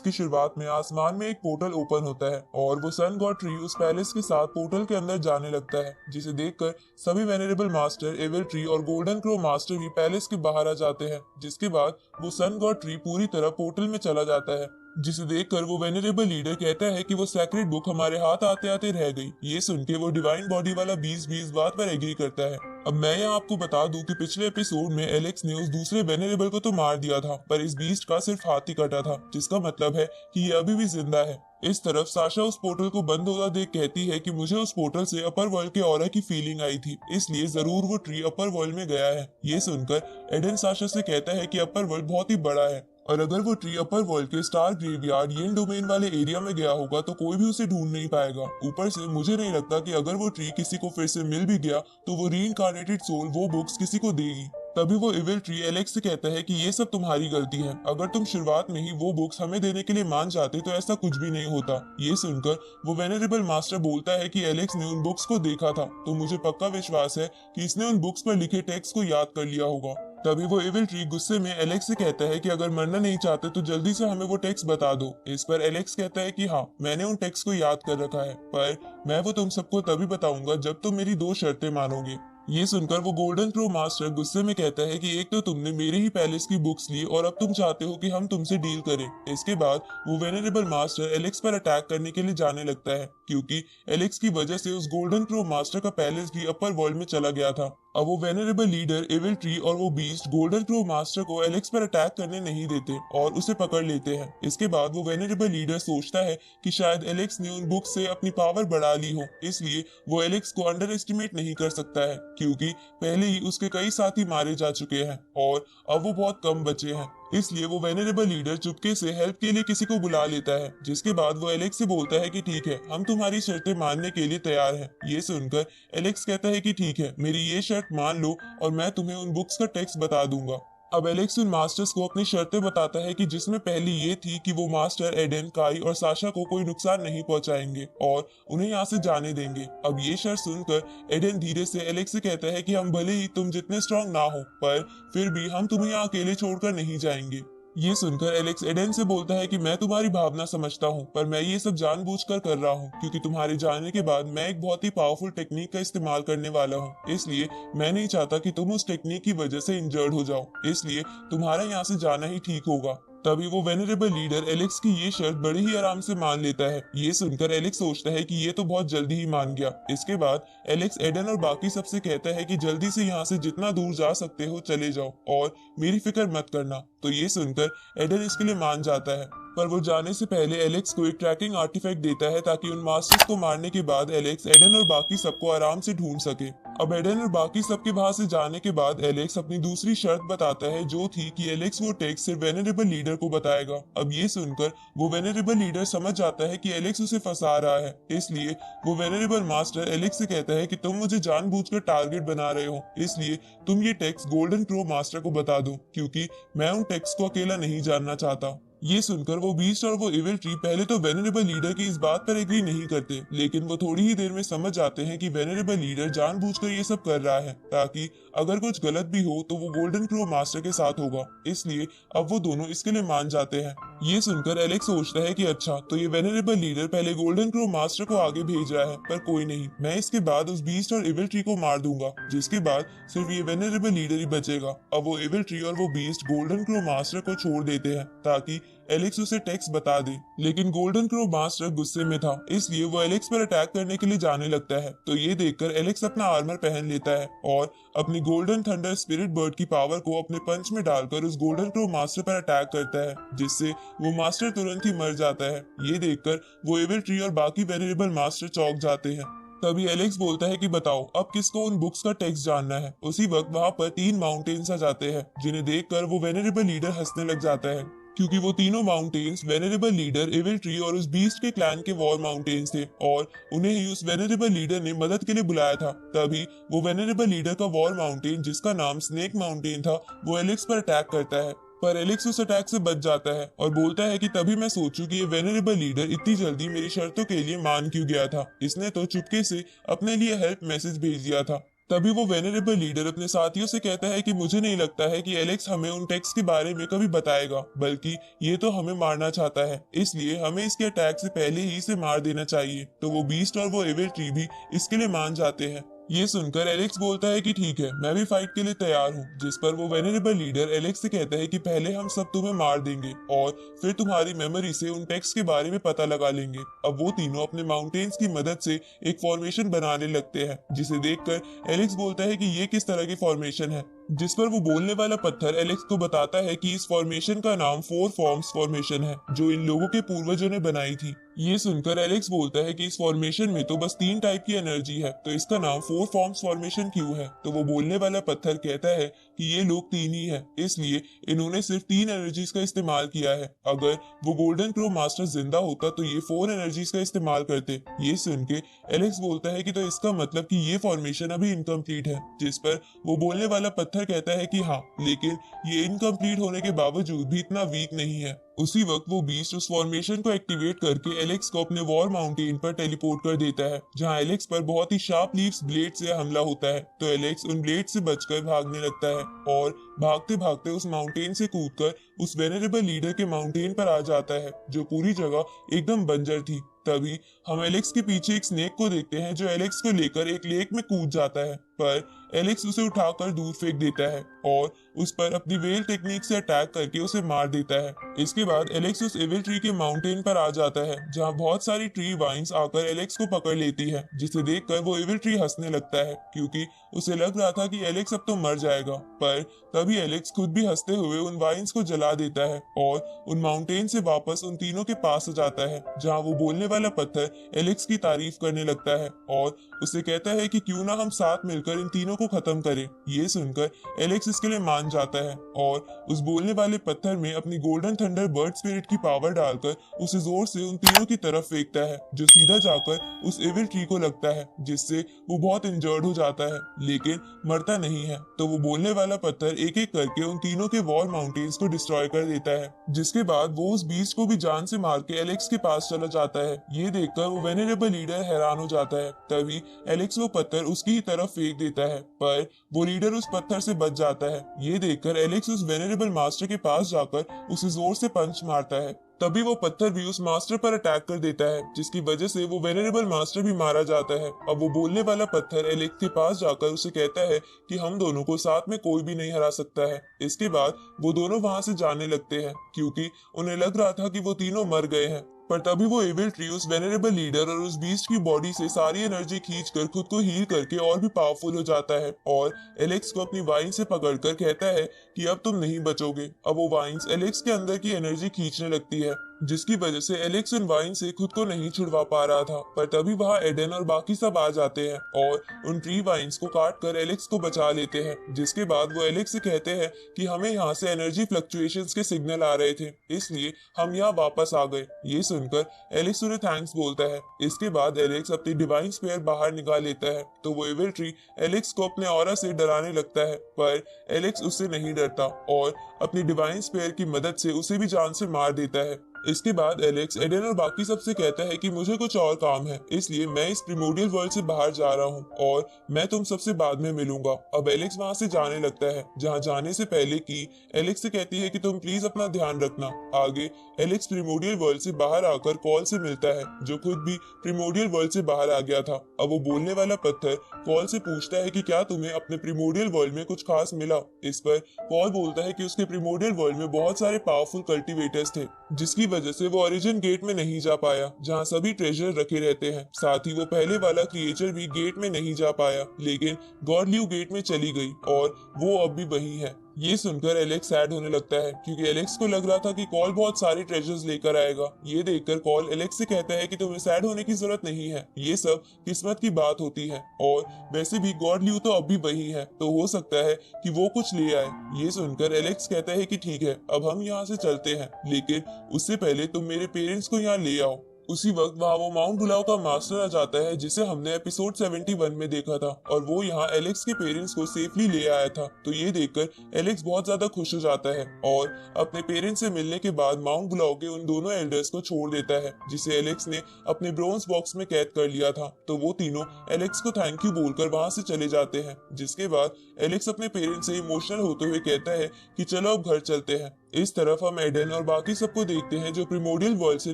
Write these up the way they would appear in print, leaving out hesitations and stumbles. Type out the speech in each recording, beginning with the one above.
की शुरुआत में आसमान में एक पोर्टल ओपन होता है और वो सन गॉड ट्री उस पैलेस के साथ पोर्टल के अंदर जाने लगता है, जिसे देखकर सभी वेनेरेबल मास्टर, एविल ट्री और गोल्डन क्रो मास्टर भी पैलेस के बाहर आ जाते हैं। जिसके बाद वो सन गॉड ट्री पूरी तरह पोर्टल में चला जाता है, जिसे देखकर वो वेनेरेबल लीडर कहता है कि वो सैक्रेड बुक हमारे हाथ आते आते रह गई। ये सुन के वो डिवाइन बॉडी वाला बीस्ट भी इस बात पर एग्री करता है। अब मैं यहाँ आपको बता दूं कि पिछले एपिसोड में एलेक्स ने उस दूसरे वेनेरेबल को तो मार दिया था, पर इस बीस्ट का सिर्फ हाथ ही कटा था, जिसका मतलब है कि ये अभी भी जिंदा है। इस तरफ साशा उस पोर्टल को बंद होता देख कहती है कि मुझे उस पोर्टल से अपर वर्ल्ड के ऑरा की फीलिंग आई थी, इसलिए जरूर वो ट्री अपर वर्ल्ड में गया है। ये सुनकर एडन साशा से कहता है कि अपर वर्ल्ड बहुत ही बड़ा है और अगर वो ट्री अपर वर्ल्ड के स्टार ग्रेवयार्ड येन डोमेन वाले एरिया में गया होगा तो कोई भी उसे ढूंढ नहीं पाएगा। ऊपर से मुझे नहीं लगता कि अगर वो ट्री किसी को फिर से मिल भी गया तो वो रीइंकार्नेटेड सोल वो बुक्स किसी को देगी। तभी वो इविल ट्री एलेक्स से कहता है कि ये सब तुम्हारी गलती है, अगर तुम शुरुआत में ही वो बुक्स हमें देने के लिए मान जाते तो ऐसा कुछ भी नहीं होता। ये सुनकर वो वेनेरेबल मास्टर बोलता है कि एलेक्स ने उन बुक्स को देखा था, तो मुझे पक्का विश्वास है कि इसने उन बुक्स पर लिखे टेक्स्ट को याद कर लिया होगा। तभी वो इविल ट्री गुस्से में एलेक्स से कहता है कि अगर मरना नहीं चाहते तो जल्दी से हमें वो टेक्स्ट बता दो। इस पर एलेक्स कहता है कि हाँ, मैंने उन टेक्स्ट को याद कर रखा है, पर मैं वो तुम सबको तभी बताऊंगा जब तुम मेरी 2 शर्तें मानोगे। ये सुनकर वो गोल्डन क्रो मास्टर गुस्से में कहता है कि एक तो तुमने मेरे ही पैलेस की बुक्स ली और अब तुम चाहते हो कि हम तुमसे डील करें। इसके बाद वो वेनेरेबल मास्टर एलेक्स पर अटैक करने के लिए जाने लगता है, क्योंकि एलेक्स की वजह से उस गोल्डन क्रो मास्टर का पैलेस भी अपर वर्ल्ड में चला गया था। अब वो वेनेरेबल लीडर, एविल ट्री और वो बीस्ट गोल्डन क्रो मास्टर को एलेक्स पर अटैक करने नहीं देते और उसे पकड़ लेते हैं। इसके बाद वो वेनेरेबल लीडर सोचता है कि शायद एलेक्स ने उन बुक्स से अपनी पावर बढ़ा ली हो, इसलिए वो एलेक्स को अंडर एस्टिमेट नहीं कर सकता है, क्योंकि पहले ही उसके कई साथी मारे जा चुके हैं और अब वो बहुत कम बचे हैं। इसलिए वो वेनेरेबल लीडर चुपके से हेल्प के लिए किसी को बुला लेता है। जिसके बाद वो एलेक्स से बोलता है कि ठीक है, हम तुम्हारी शर्तें मानने के लिए तैयार हैं। ये सुनकर एलेक्स कहता है कि ठीक है, मेरी ये शर्त मान लो और मैं तुम्हें उन बुक्स का टेक्स्ट बता दूंगा। अब एलेक्स उन मास्टर्स को अपनी शर्तें बताता है कि जिसमें पहली ये थी कि वो मास्टर एडन, काई और साशा को कोई नुकसान नहीं पहुंचाएंगे और उन्हें यहाँ से जाने देंगे। अब ये शर्त सुनकर एडन धीरे से एलेक्स से कहता है कि हम भले ही तुम जितने स्ट्रांग ना हो, पर फिर भी हम तुम्हें यहाँ अकेले छोड़कर नहीं जाएंगे। ये सुनकर एलेक्स एडन से बोलता है कि मैं तुम्हारी भावना समझता हूँ, पर मैं ये सब जानबूझकर कर रहा हूँ, क्योंकि तुम्हारे जाने के बाद मैं एक बहुत ही पावरफुल टेक्निक का इस्तेमाल करने वाला हूँ। इसलिए मैं नहीं चाहता कि तुम उस टेक्निक की वजह से इंजर्ड हो जाओ, इसलिए तुम्हारा यहाँ से जाना ही ठीक होगा। तभी वो वेनेरेबल लीडर एलेक्स की ये शर्त बड़े ही आराम से मान लेता है। ये सुनकर एलेक्स सोचता है कि ये तो बहुत जल्दी ही मान गया। इसके बाद एलेक्स एडन और बाकी सबसे कहता है कि जल्दी से यहाँ से जितना दूर जा सकते हो चले जाओ और मेरी फिक्र मत करना। तो ये सुनकर एडन इसके लिए मान जाता है, पर वो जाने से पहले एलेक्स को एक ट्रैकिंग आर्टिफैक्ट देता है ताकि उन मास्टर्स को मारने के बाद एलेक्स एडन और बाकी सबको आराम से ढूंढ सके। अब एडन और बाकी सबके वहां से जाने के बाद एलेक्स अपनी दूसरी शर्त बताता है, जो थी कि एलेक्स वो टेक्स्ट सिर्फ वेनेरेबल लीडर को बताएगा। अब ये सुनकर वो वेनेरेबल लीडर समझ जाता है कि एलेक्स उसे फंसा रहा है, इसलिए वो वेनेरेबल मास्टर एलेक्स से कहता है कि तुम मुझे जानबूझकर टारगेट बना रहे हो, इसलिए तुम ये टेक्स्ट गोल्डन क्रो मास्टर को बता दो, क्योंकि मैं उन टेक्स्ट को अकेला नहीं जानना चाहता। ये सुनकर वो बीस्ट और वो इविल ट्री पहले तो वेनेरेबल लीडर की इस बात पर एग्री नहीं करते, लेकिन वो थोड़ी ही देर में समझ जाते हैं कि वेनेरेबल लीडर जानबूझकर ये सब कर रहा है ताकि अगर कुछ गलत भी हो तो वो गोल्डन क्रो मास्टर के साथ होगा। इसलिए अब वो दोनों इसके लिए मान जाते हैं। ये सुनकर एलेक्स सोचता है कि अच्छा, तो ये वेनेरेबल लीडर पहले गोल्डन क्रो मास्टर को आगे भेज रहा है, पर कोई नहीं, मैं इसके बाद उस बीस्ट और इविल ट्री को मार दूंगा, जिसके बाद सिर्फ ये वेनेरेबल लीडर ही बचेगा। अब वो इविल ट्री और वो बीस्ट गोल्डन क्रो मास्टर को छोड़ देते हैं ताकि एलेक्स उसे टेक्स्ट बता दे, लेकिन गोल्डन क्रो मास्टर गुस्से में था, इसलिए वो एलेक्स पर अटैक करने के लिए जाने लगता है। तो ये देखकर एलेक्स अपना आर्मर पहन लेता है और अपनी गोल्डन थंडर स्पिरिट बर्ड की पावर को अपने पंच में डालकर उस गोल्डन क्रो मास्टर पर अटैक करता है, जिससे वो मास्टर तुरंत ही मर जाता है। ये देखकर वो एविल ट्री और बाकी वेनेरेबल मास्टर चौंक जाते हैं। तभी एलेक्स बोलता है कि बताओ अब किसको उन बुक्स का टेक्स्ट जानना है। उसी वक्त वहाँ पर 3 माउंटेन्स आ जाते हैं, जिन्हें देखकर वो वेनेरेबल लीडर हंसने लग जाता है, क्योंकि वो तीनों माउंटेन्स वेनेरेबल लीडर, एविल ट्री और उस बीस्ट के क्लैन के वॉर माउंटेन्स थे और उन्हें ही उस वेनेरेबल लीडर ने मदद के लिए बुलाया था। तभी वो वेनेरेबल लीडर का वॉर माउंटेन, जिसका नाम स्नेक माउंटेन था, वो एलेक्स पर अटैक करता है, पर एलेक्स उस अटैक से बच जाता है और बोलता है कि तभी मैं सोचूं कि ये वेनेरेबल लीडर इतनी जल्दी मेरी शर्तों के लिए मान क्यों गया था। इसने तो चुपके से अपने लिए हेल्प मैसेज भेज दिया था। तभी वो वेनरेबल लीडर अपने साथियों से कहता है कि मुझे नहीं लगता है कि एलेक्स हमें उन टेक्स्ट के बारे में कभी बताएगा, बल्कि ये तो हमें मारना चाहता है, इसलिए हमें इसके अटैक से पहले ही इसे मार देना चाहिए। तो वो बीस्ट और वो एविल ट्री भी इसके लिए मान जाते हैं। ये सुनकर एलेक्स बोलता है कि ठीक है, मैं भी फाइट के लिए तैयार हूँ, जिस पर वो वेनरेबल लीडर एलेक्स से कहता है कि पहले हम सब तुम्हें मार देंगे और फिर तुम्हारी मेमोरी से उन टेक्स्ट के बारे में पता लगा लेंगे। अब वो तीनों अपने माउंटेन्स की मदद से एक फॉर्मेशन बनाने लगते हैं, जिसे देखकर एलेक्स बोलता है कि ये किस तरह की फॉर्मेशन है, जिस पर वो बोलने वाला पत्थर एलेक्स को बताता है कि इस फॉर्मेशन का नाम फोर फॉर्म्स फॉर्मेशन है, जो इन लोगों के पूर्वजों ने बनाई थी। ये सुनकर एलेक्स बोलता है कि इस फॉर्मेशन में तो बस 3 टाइप की एनर्जी है, तो इसका नाम फोर फॉर्म्स फॉर्मेशन क्यों है। तो वो बोलने वाला पत्थर कहता है कि ये लोग 3 ही है, इसलिए इन्होंने सिर्फ 3 एनर्जीज का इस्तेमाल किया है। अगर वो गोल्डन क्रो मास्टर जिंदा होता तो ये 4 एनर्जीज का इस्तेमाल करते। ये सुन के एलेक्स बोलता है कि तो इसका मतलब कि ये फॉर्मेशन अभी इनकम्प्लीट है, जिस पर वो बोलने वाला पत्थर कहता है कि हाँ, लेकिन ये इनकम्प्लीट होने के बावजूद भी इतना वीक नहीं है। उसी वक्त वो बीस्ट उस फॉर्मेशन को एक्टिवेट करके एलेक्स को अपने वॉर माउंटेन पर टेलीपोर्ट कर देता है, जहां एलेक्स पर बहुत ही शार्प लीव्स ब्लेड से हमला होता है। तो एलेक्स उन ब्लेड से बचकर भागने लगता है और भागते भागते उस माउंटेन से कूदकर उस वेनरेबल लीडर के माउंटेन पर आ जाता है, जो पूरी जगह एकदम बंजर थी। तभी हम एलेक्स के पीछे एक स्नेक को देखते हैं, जो एलेक्स को लेकर एक लेक में कूद जाता है, पर एलेक्स उसे उठाकर दूर फेंक देता है और उस पर अपनी वेल टेक्निक से अटैक करके उसे मार देता है। इसके बाद एलेक्स उस एविल ट्री के माउंटेन पर आ जाता है, जहां बहुत सारी ट्री वाइन्स आकर एलेक्स को पकड़ लेती है, जिसे देखकर वो एविल ट्री हंसने लगता है, क्योंकि उसे लग रहा था कि एलेक्स अब तो मर जाएगा। पर तभी एलेक्स खुद भी हंसते हुए उन वाइन्स को जला देता है और उन माउंटेन से वापस उन तीनों के पास आ जाता है, जहां वो बोलने वाला पत्थर एलेक्स की तारीफ करने लगता है और उसे कहता है कि क्यों ना हम साथ मिलकर इन तीनों को खत्म करें। ये सुनकर एलेक्स इसके लिए मान जाता है और उस बोलने वाले पत्थर में अपनी गोल्डन थंडर बर्ड स्पिरिट की पावर डालकर उसे जोर से उन तीनों की तरफ फेंकता है, जो सीधा जाकर उस एविल ट्री को लगता है, जिससे वो बहुत इंजर्ड हो जाता है, लेकिन मरता नहीं है। तो वो बोलने वाला पत्थर एक एक करके उन तीनों के वॉर माउंटेन्स को डिस्ट्रॉय कर देता है, जिसके बाद वो उस बीस्ट को भी जान से मार के एलेक्स के पास चला जाता है। ये देखकर वो वेनरेबल लीडर हैरान हो जाता है। तभी एलेक्स वो पत्थर उसकी ही तरफ फेंक देता है, पर वो लीडर उस पत्थर से बच जाता है। ये देखकर एलेक्स उस वेनरेबल मास्टर के पास जाकर उसे जोर से पंच मारता है। तभी वो पत्थर भी उस मास्टर पर अटैक कर देता है, जिसकी वजह से वो वेनरेबल मास्टर भी मारा जाता है। अब वो बोलने वाला पत्थर एलेक्स के पास जाकर उसे कहता है कि हम दोनों को साथ में कोई भी नहीं हरा सकता है। इसके बाद वो दोनों वहां से जाने लगते हैं, क्योंकि उन्हें लग रहा था कि वो तीनों मर गए हैं। पर तभी वो एविल ट्री उस वेनरेबल लीडर और उस बीस्ट की बॉडी से सारी एनर्जी खींचकर खुद को हील करके और भी पावरफुल हो जाता है और एलेक्स को अपनी वाइन से पकड़कर कहता है कि अब तुम नहीं बचोगे। अब वो वाइन्स एलेक्स के अंदर की एनर्जी खींचने लगती है, जिसकी वजह से एलेक्स उन वाइन से खुद को नहीं छुड़वा पा रहा था। पर तभी वहाँ एडन और बाकी सब आ जाते हैं और उन ट्री वाइन्स को काट कर एलेक्स को बचा लेते हैं, जिसके बाद वो एलेक्स से कहते हैं कि हमें यहाँ से एनर्जी फ्लक्चुएशंस के सिग्नल आ रहे थे, इसलिए हम यहाँ वापस आ गए। ये सुनकर एलेक्स उन्हें थैंक्स बोलता है। इसके बाद एलेक्स अपनी डिवाइन स्पेयर बाहर निकाल लेता है, तो वो एविल ट्री एलेक्स को अपने ऑरा से डराने लगता है, पर एलेक्स उससे नहीं डरता और अपनी डिवाइन स्पेयर की मदद से उसे भी जान से मार देता है। इसके बाद एलेक्स एडन और बाकी सबसे कहता है कि मुझे कुछ और काम है, इसलिए मैं इस प्रिमोडियल वर्ल्ड से बाहर जा रहा हूँ और मैं तुम सबसे बाद में मिलूंगा। अब एलेक्स वहां से जाने लगता है, जहाँ जाने से पहले की एलेक्स से कहती है कि तुम प्लीज अपना ध्यान रखना। आगे एलेक्स प्रिमोडियल वर्ल्ड से बाहर आकर कॉल से मिलता है, जो खुद भी प्रिमोडियल वर्ल्ड से बाहर आ गया था। अब वो बोलने वाला पत्थर कॉल से पूछता है कि क्या तुम्हें अपने प्रिमोडियल वर्ल्ड में कुछ खास मिला। इस पर कॉल बोलता है कि उसके प्रिमोडियल वर्ल्ड में बहुत सारे पावरफुल कल्टिवेटर्स थे, जिसकी वजह से वो ओरिजिन गेट में नहीं जा पाया, जहां सभी ट्रेजर रखे रहते हैं। साथ ही वो पहले वाला क्रिएचर भी गेट में नहीं जा पाया, लेकिन गॉडल्यू गेट में चली गई और वो अब भी वही है। ये सुनकर एलेक्स सैड होने लगता है, क्योंकि एलेक्स को लग रहा था कि कॉल बहुत सारे ट्रेजर्स लेकर आएगा। ये देखकर कॉल एलेक्स से कहता है कि तुम्हें सैड होने की जरूरत नहीं है, ये सब किस्मत की बात होती है और वैसे भी गॉडल्यू तो अब भी वही है, तो हो सकता है कि वो कुछ ले आए। ये सुनकर एलेक्स कहता है कि ठीक है, अब हम यहाँ से चलते हैं, लेकिन उससे पहले तुम मेरे पेरेंट्स को यहाँ ले आओ। उसी वक्त वहाँ वो माउंट बुलाओ का मास्टर आ जाता है जिसे हमने एपिसोड 71 में देखा था, और वो यहाँ एलेक्स के पेरेंट्स को सेफली ले आया था। तो ये देखकर एलेक्स बहुत ज्यादा खुश हो जाता है और अपने पेरेंट्स से मिलने के बाद माउंट बुलाओ के उन दोनों एल्डर्स को छोड़ देता है जिसे एलेक्स ने अपने ब्रोंज बॉक्स में कैद कर लिया था। तो वो तीनों एलेक्स को थैंक यू बोलकर वहां से चले जाते हैं, जिसके बाद एलेक्स अपने पेरेंट्स से इमोशनल होते हुए कहता है कि चलो अब घर चलते हैं। इस तरफ हम एडन और बाकी सबको देखते हैं जो प्रिमोडियल वर्ल्ड से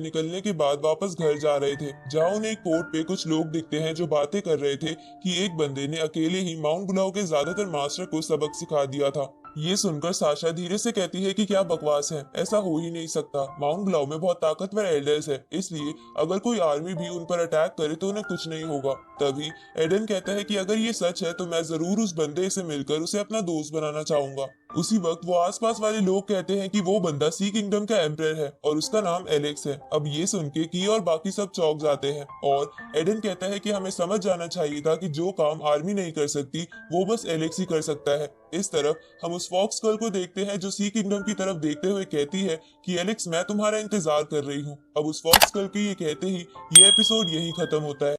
निकलने के बाद वापस घर जा रहे थे, जहां उन्हें एक पोर्ट पे कुछ लोग दिखते हैं जो बातें कर रहे थे कि एक बंदे ने अकेले ही माउंट बुलाओ के ज्यादातर मास्टर को सबक सिखा दिया था। ये सुनकर साशा धीरे से कहती है कि क्या बकवास है, ऐसा हो ही नहीं सकता। माउंट बुलाओ में बहुत ताकतवर एल्डर्स है, इसलिए अगर कोई आर्मी भी उन पर अटैक करे तो उन्हें कुछ नहीं होगा। तभी एडन कहता है कि अगर ये सच है तो मैं जरूर उस बंदे से मिलकर उसे अपना दोस्त बनाना चाहूंगा। उसी वक्त वो आसपास वाले लोग कहते हैं कि वो बंदा सी किंगडम का एम्परर है और उसका नाम एलेक्स है। अब ये सुन के की और बाकी सब चौंक जाते हैं और एडन कहता है कि हमें समझ जाना चाहिए था कि जो काम आर्मी नहीं कर सकती वो बस एलेक्स ही कर सकता है। इस तरफ हम उस फॉक्स गर्ल को देखते हैं जो सी किंगडम की तरफ देखते हुए कहती है कि एलेक्स मैं तुम्हारा इंतजार कर रही हूँ। अब उस फॉक्स गर्ल के ये कहते ही ये एपिसोड यही खत्म होता है।